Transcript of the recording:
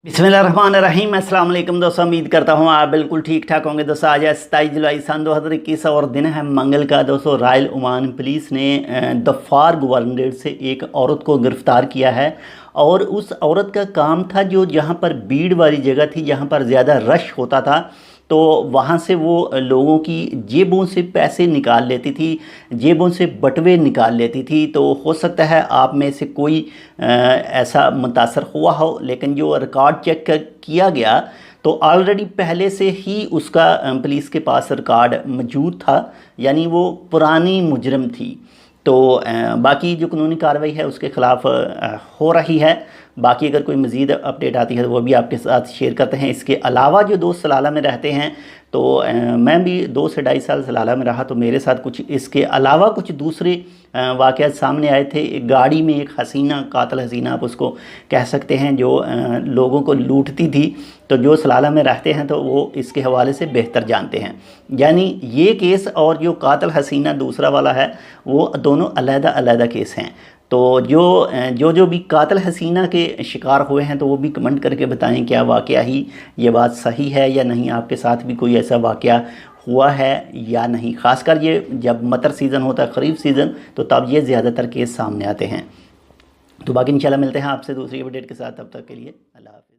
बिस्मिल्लाहिर्रहमानिर्रहीम। अस्सलाम वालेकुम दोस्तों, उम्मीद करता हूँ आप बिल्कुल ठीक ठाक होंगे। दोस्तों आज है 27 जुलाई सन 2021 और दिन है मंगल का। दोस्तों रॉयल ओमान पुलिस ने दफार गवर्नरेट से एक औरत को गिरफ़्तार किया है और उस औरत का काम था जो जहाँ पर भीड़ वाली जगह थी, जहाँ पर ज़्यादा रश होता था, तो वहाँ से वो लोगों की जेबों से पैसे निकाल लेती थी, जेबों से बटुए निकाल लेती थी। तो हो सकता है आप में से कोई ऐसा मुतासर हुआ हो, लेकिन जो रिकॉर्ड चेक किया गया तो ऑलरेडी पहले से ही उसका पुलिस के पास रिकॉर्ड मौजूद था, यानी वो पुरानी मुजरम थी। तो बाकी जो कानूनी कार्रवाई है उसके ख़िलाफ़ हो रही है। बाकी अगर कोई मज़ीद अपडेट आती है तो वो भी आपके साथ शेयर करते हैं। इसके अलावा जो दोस्त सलाला में रहते हैं, तो मैं भी 2 से 2.5 साल सलाला में रहा, तो मेरे साथ कुछ इसके अलावा कुछ दूसरे वाक़यात सामने आए थे। एक गाड़ी में एक हसीना, कातिल हसीना आप उसको कह सकते हैं, जो लोगों को लूटती थी। तो जो सलाला में रहते हैं तो वो इसके हवाले से बेहतर जानते हैं। यानी ये केस और जो कातिल हसीना दूसरा वाला है, वो दोनों अलग-अलग केस हैं। तो जो भी कातिल हसीना के शिकार हुए हैं तो वो भी कमेंट करके बताएं क्या वाक़या ही ये बात सही है या नहीं, आपके साथ भी कोई ऐसा वाक़या हुआ है या नहीं। ख़ासकर ये जब मटर सीज़न होता है, ख़रीफ सीज़न, तो तब ये ज़्यादातर केस सामने आते हैं। तो बाकी इंशाल्लाह मिलते हैं आपसे दूसरी अपडेट के साथ। तब तक के लिए अल्लाह हाफ़िज़।